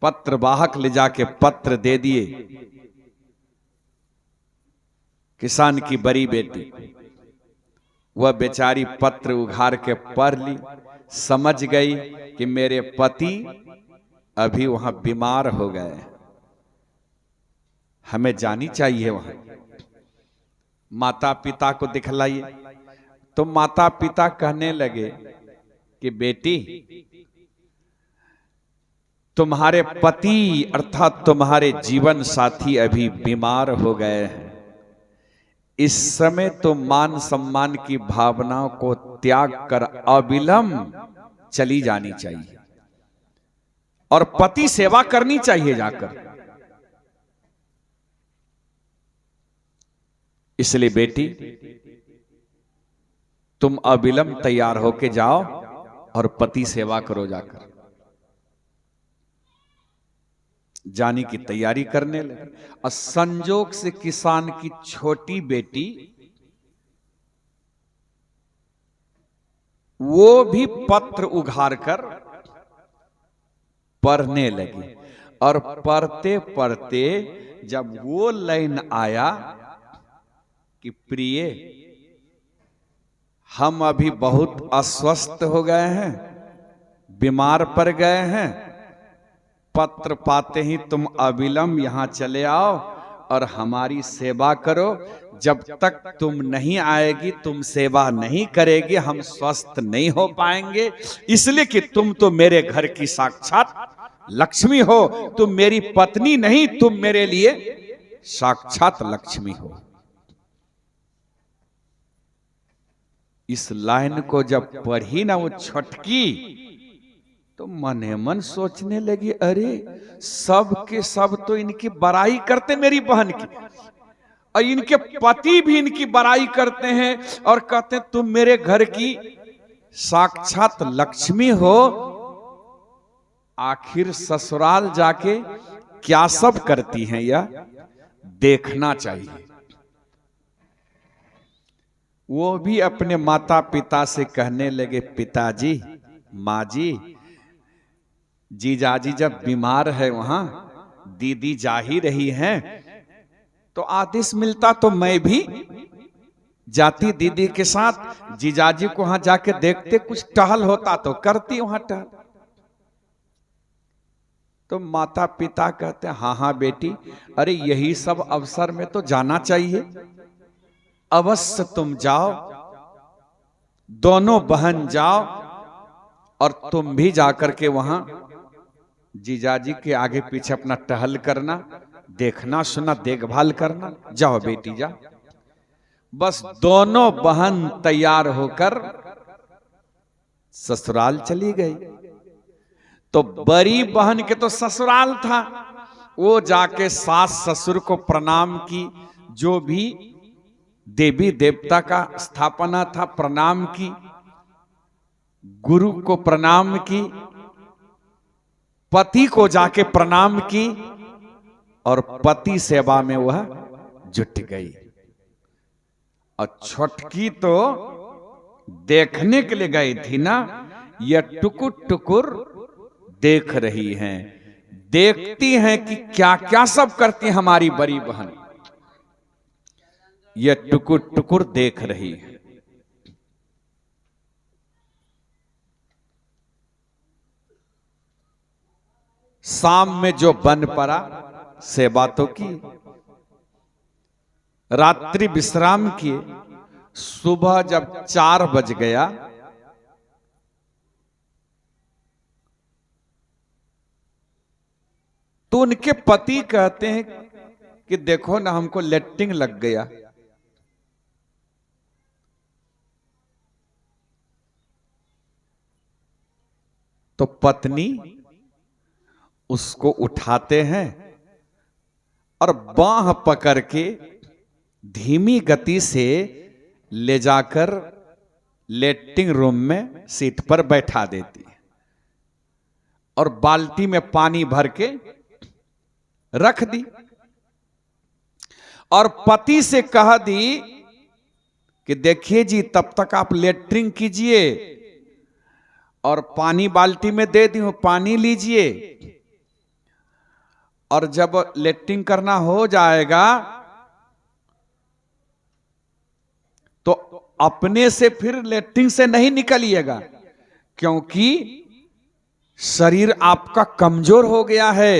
पत्र वाहक ले जाके पत्र दे दिए। किसान की बड़ी बेटी वह बेचारी पत्र उघाड़ के पढ़ ली, समझ गई कि मेरे पति अभी वहां बीमार हो गए, हमें जानी चाहिए वहां। माता पिता को दिखलाइए। तो माता पिता कहने लगे कि बेटी, तुम्हारे पति अर्थात तुम्हारे जीवन साथी अभी बीमार हो गए हैं। इस समय तो मान सम्मान की भावनाओं को त्याग कर अविलंब चली जानी चाहिए और पति सेवा करनी चाहिए जाकर। इसलिए बेटी, तुम अविलंब तैयार होके जाओ और पति सेवा करो जाकर। जाने की तैयारी करने लगे और संजोग से किसान की छोटी बेटी वो भी पत्र उघाड़ कर पढ़ने लगी। और पढ़ते पढ़ते जब वो लाइन आया कि प्रिय, हम अभी बहुत अस्वस्थ हो गए हैं, बीमार पड़ गए हैं, पत्र पाते ही तुम अविलंब यहां चले आओ और हमारी सेवा करो। जब तक तुम नहीं आएगी, तुम सेवा नहीं करेगी, हम स्वस्थ नहीं हो पाएंगे। इसलिए कि तुम तो मेरे घर की साक्षात लक्ष्मी हो, तुम मेरी पत्नी नहीं, तुम मेरे लिए साक्षात लक्ष्मी हो। इस लाइन को जब पढ़ी ना वो छटकी, तो मने मन सोचने लगी, अरे सब के सब तो इनकी बड़ाई करते मेरी बहन की, और इनके पति भी इनकी बड़ाई करते हैं और कहते हैं तुम मेरे घर की साक्षात लक्ष्मी हो। आखिर ससुराल जाके क्या सब करती हैं यह देखना चाहिए। वो भी अपने माता पिता से कहने लगे, पिताजी, माँ जी, जीजाजी जब बीमार है वहां, दीदी जा ही रही हैं, तो आदेश मिलता तो मैं भी जाती दीदी के साथ, जीजाजी को वहां जाके देखते, कुछ टहल होता तो करती वहां टहल। तो माता पिता कहते हैं, हाँ हाँ बेटी, अरे यही सब अवसर में तो जाना चाहिए, अवश्य तुम जाओ, दोनों बहन जाओ और तुम भी जाकर के वहां जीजाजी के आगे पीछे अपना टहल करना, देखना सुना देखभाल करना। जाओ बेटी जा। बस दोनों बहन तैयार होकर ससुराल चली गई। तो बड़ी बहन के तो ससुराल था, वो जाके सास ससुर को प्रणाम की, जो भी देवी देवता का स्थापना था प्रणाम की, गुरु को प्रणाम की, पति को जाके प्रणाम की और पति सेवा में वह जुट गई। और छटकी तो देखने के लिए गई थी ना, यह टुकुर टुकुर देख रही हैं, देखती हैं कि क्या क्या सब करती हमारी बड़ी बहन, यह टुकुर टुकुर देख रही है। शाम में जो बन पड़ा सेवा तो की, रात्रि विश्राम किए। सुबह जब 4 बज गया तो उनके पति कहते हैं कि देखो ना, हमको लेट्रिन लग गया। तो पत्नी उसको उठाते हैं और बांह पकड़ के धीमी गति से ले जाकर लेट्रिन रूम में सीट पर बैठा देती है और बाल्टी में पानी भर के रख दी और पति से कह दी कि देखिए जी, तब तक आप लेट्रिन कीजिए और पानी बाल्टी में दे दी हूं, पानी लीजिए और जब लेटरिन करना हो जाएगा तो अपने से फिर लेटरिन से नहीं निकलिएगा, क्योंकि शरीर आपका कमजोर हो गया है।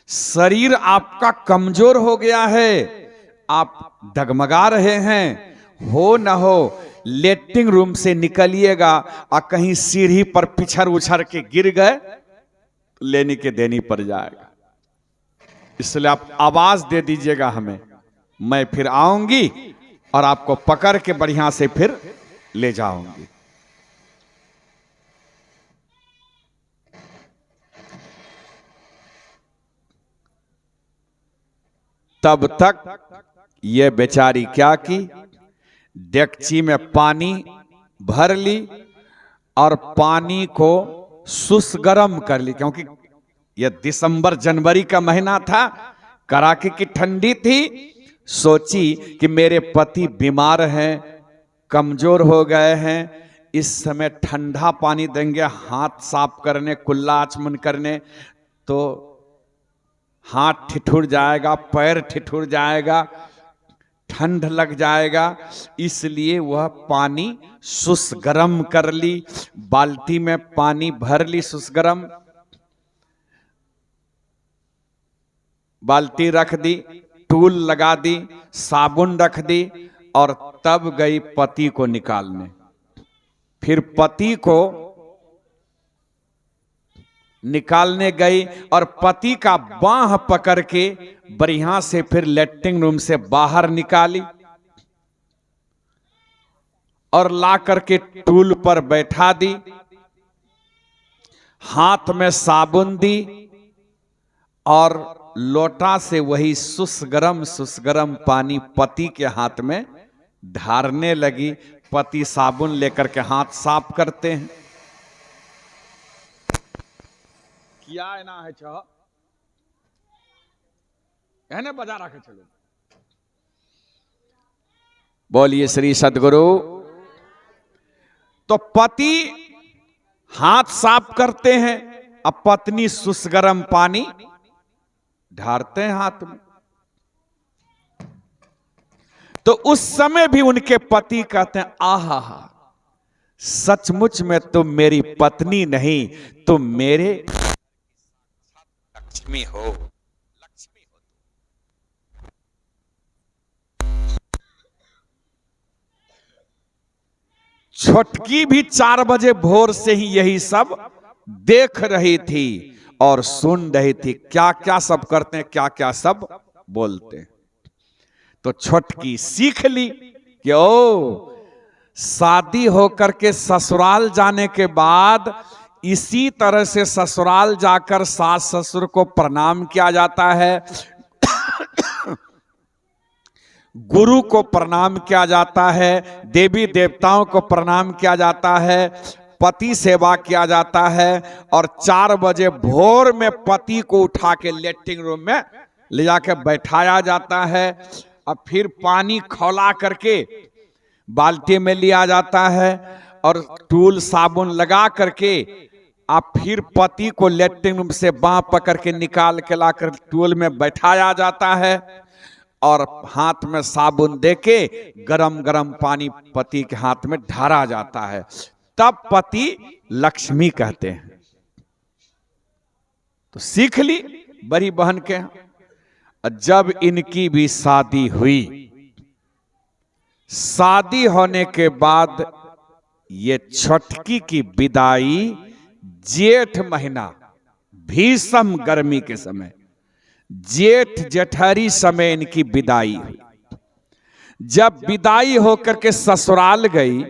शरीर आपका कमजोर हो गया है, आप डगमगा रहे हैं। हो न हो लेटरिन रूम से निकलिएगा और कहीं सीढ़ी पर पिछड़ उछड़ के गिर गए, लेने के देनी पड़ जाएगा। इसलिए आप आवाज दे दीजिएगा हमें, मैं फिर आऊंगी और आपको पकड़ के बढ़िया से फिर ले जाऊंगी। तब तक ये बेचारी क्या की, डेगची में पानी भर ली और पानी को सुसगरम कर ली, क्योंकि यह दिसंबर जनवरी का महीना था, कड़ाके की ठंडी थी। सोची कि मेरे पति बीमार हैं, कमजोर हो गए हैं, इस समय ठंडा पानी देंगे हाथ साफ करने, कुल्ला आचमन करने, तो हाथ ठिठुर जाएगा, पैर ठिठुर जाएगा, ठंड लग जाएगा। इसलिए वह पानी सुसगरम कर ली, बाल्टी में पानी भर ली सुसगरम, बाल्टी रख दी, टूल लगा दी, साबुन रख दी और तब गई पति को निकालने। फिर पति को निकालने गई और पति का बांह पकड़ के बढ़िया से फिर लेटरिन रूम से बाहर निकाली और ला करके टूल पर बैठा दी, हाथ में साबुन दी और लोटा से वही सुसगरम पानी पति के हाथ में ढारने लगी। पति साबुन लेकर के हाथ साफ करते हैं। क्या है ना है छह कहने बजा रखे चलो। बोलिए श्री सद्गुरु। तो पति हाथ साफ करते हैं, अब पत्नी सुसगरम पानी ढारते हैं हाथ में। तो उस समय भी उनके पति कहते हैं, आहा हा, सचमुच में तुम मेरी पत्नी नहीं, तुम मेरे लक्ष्मी हो, लक्ष्मी हो। छोटकी भी 4 बजे भोर से ही यही सब देख रही थी और सुन रही थी, क्या क्या सब करते हैं, क्या क्या सब बोलते हैं। तो छोटकी सीख ली कि ओ, शादी होकर के ससुराल जाने के बाद इसी तरह से ससुराल जाकर सास ससुर को प्रणाम किया जाता है, गुरु को प्रणाम किया जाता है, देवी देवताओं को प्रणाम किया जाता है, पति सेवा किया जाता है और 4 बजे भोर में पति को उठा के लेटरिन रूम में ले जाकर बैठाया जाता है। अब फिर पानी खौला करके बाल्टी में लिया जाता है और टूल साबुन लगा करके अब फिर पति को लेटरिन रूम से बांह पकड़ के निकाल के लाकर टूल में बैठाया जाता है और हाथ में साबुन देके गरम गरम पानी पति के हाथ में ढारा जाता है। तब पति लक्ष्मी कहते हैं। तो सीख ली बड़ी बहन के। जब इनकी भी शादी हुई, शादी होने के बाद ये छोटकी की विदाई जेठ महीना, भीषण गर्मी के समय, जेठ जेठहरी समय इनकी विदाई हुई। जब विदाई होकर के ससुराल गई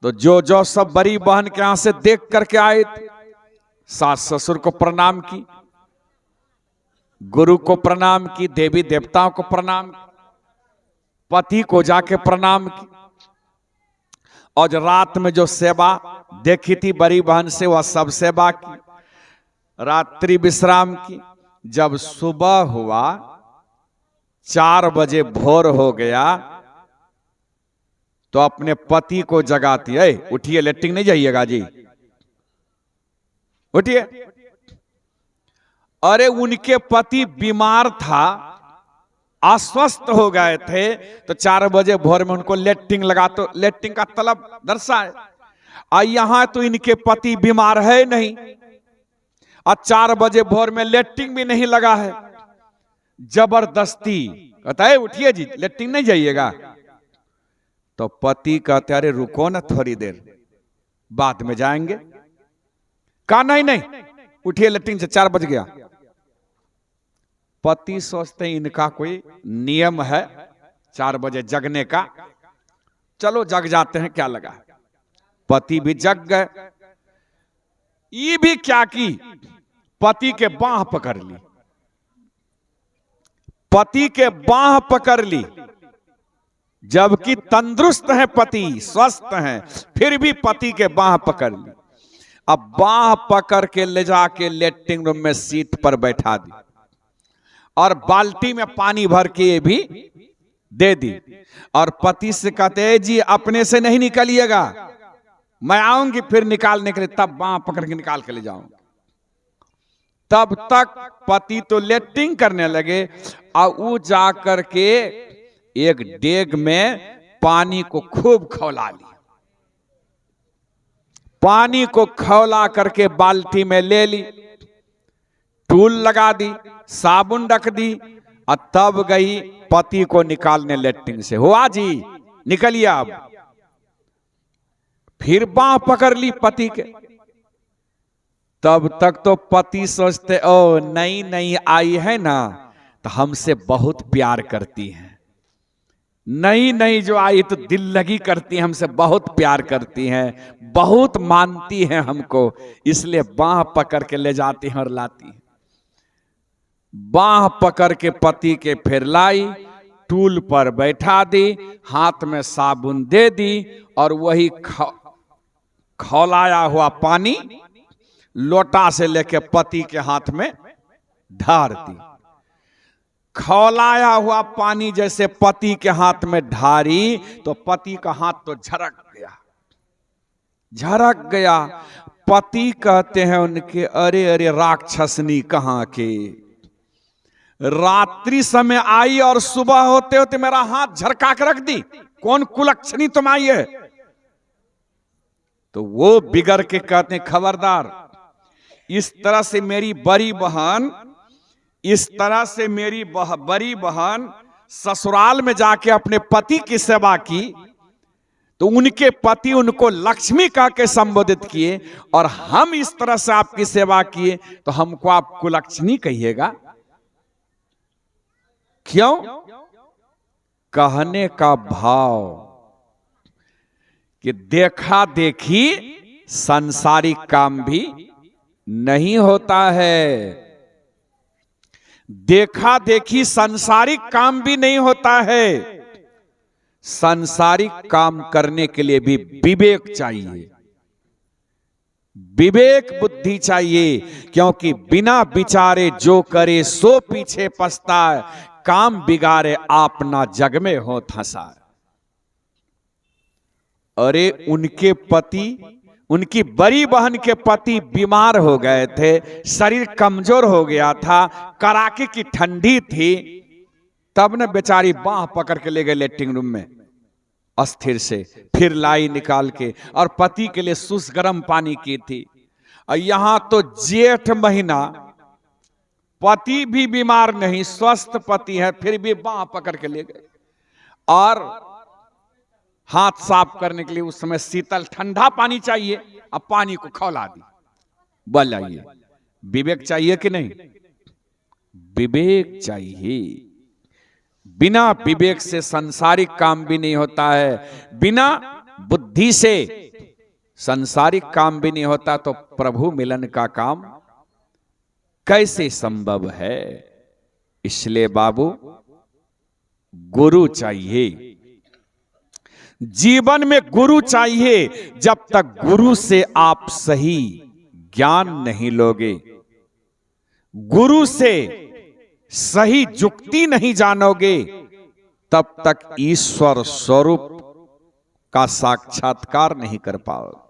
तो जो सब बड़ी बहन के यहां से देख करके आए थे, सास ससुर को प्रणाम की, गुरु को प्रणाम की, देवी देवताओं को प्रणाम की, पति को जाके प्रणाम की और रात में जो सेवा देखी थी बड़ी बहन से वह सब सेवा की, रात्रि विश्राम की। जब सुबह हुआ 4 बजे भोर हो गया तो अपने पति को जगाती है, उठिए लेटरिन नहीं जाइएगा जी, उठिए। अरे उनके पति बीमार था, अस्वस्थ हो गए थे, तो 4 बजे भोर में उनको लेट्रिन लगा, तो लेट्रिन का तलब दर्शाए। और यहां तो इनके पति बीमार है नहीं, और 4 बजे भोर में लेट्रिन भी नहीं लगा है। जबरदस्ती कहता है उठिए जी, लेट्रिन नहीं जाइएगा। तो पति कहते अरे रुको ना थोड़ी देर, बाद में जाएंगे। कहा नहीं नहीं, उठिए लेट्रिन से, 4 बज गया। पति सोचते हैं इनका कोई नियम है 4 बजे जगने का, चलो जग जाते हैं, क्या लगा। पति भी जग गए। ये भी क्या की, पति के बाह पकड़ ली, पति के बाह पकड़ ली, जबकि तंदुरुस्त है पति, स्वस्थ हैं, फिर भी पति के बाह पकड़ ली। अब बाह पकड़ के ले जाके लेट्रिन रूम में सीट पर बैठा दी, और बाल्टी में पानी भर के भी दे दी। और पति से कहते जी अपने से नहीं निकलिएगा, मैं आऊंगी फिर निकालने के लिए, तब बाह पकड़ के निकाल के ले जाऊंगी। तब तक पति तो लेट्रिन करने लगे, और वो जाकर के एक डेग में पानी को खूब खौला ली, पानी को खौला करके बाल्टी में ले ली, टूल लगा दी, साबुन रख दी, और तब गई पति को निकालने लेट्रिन से। हुआ जी निकलिए अब। फिर बांह पकड़ ली पति के। तब तक तो पति सोचते ओ नई नई आई है ना, तो हमसे बहुत प्यार करती है, नई नई जो आई तो दिल लगी करती है, हमसे बहुत प्यार करती हैं, बहुत मानती हैं हमको, इसलिए बांह पकड़ के ले जाती हैं और लाती हैं। बांह पकड़ के पति के फिर लाई, टूल पर बैठा दी, हाथ में साबुन दे दी, और वही खौलाया हुआ पानी लोटा से लेके पति के हाथ में ढार दी। खौलाया हुआ पानी जैसे पति के हाथ में ढारी, तो पति का हाथ तो झरक गया, झरक गया। पति कहते हैं उनके अरे अरे राक्षसनी कहां के, रात्रि समय आई और सुबह होते होते मेरा हाथ झरका के रख दी, कौन कुलक्षणी तुम आई है। तो वो बिगड़ के कहते हैं खबरदार, इस तरह से मेरी बड़ी बहन, इस तरह से मेरी बड़ी बहन ससुराल में जाके अपने पति की सेवा की, तो उनके पति उनको लक्ष्मी कह के संबोधित किए, और हम इस तरह से आपकी सेवा किए तो हमको आप कुलक्षणी कहिएगा क्यों? कहने का भाव कि देखा देखी सांसारिक काम भी नहीं होता है, देखा देखी सांसारिक काम भी नहीं होता है। सांसारिक काम करने के लिए भी विवेक चाहिए, विवेक बुद्धि चाहिए, क्योंकि बिना विचारे जो करे सो पीछे पछताए, काम बिगाड़े आपना जग में हो धंसा। अरे उनके पति, उनकी बड़ी बहन के पति बीमार हो गए थे, शरीर कमजोर हो गया था, कड़ाके की ठंडी थी, तब न बेचारी बांह पकड़ के ले गए लेट्रिन रूम में अस्थिर से, फिर लाई निकाल के, और पति के लिए सुस गर्म पानी की थी। और यहां तो जेठ महीना, पति भी बीमार नहीं, स्वस्थ पति है, फिर भी बांह पकड़ के ले गए, और हाथ साफ करने के लिए उस समय शीतल ठंडा पानी चाहिए, अब पानी को खौला दी। बोलिए विवेक चाहिए कि नहीं? विवेक चाहिए। बिना विवेक से सांसारिक काम भी नहीं होता है, बिना बुद्धि से सांसारिक काम भी नहीं होता, तो प्रभु मिलन का काम कैसे संभव है? इसलिए बाबू गुरु चाहिए, जीवन में गुरु चाहिए। जब तक गुरु से आप सही ज्ञान नहीं लोगे, गुरु से सही जुक्ति नहीं जानोगे, तब तक ईश्वर स्वरूप का साक्षात्कार नहीं कर पाओगे।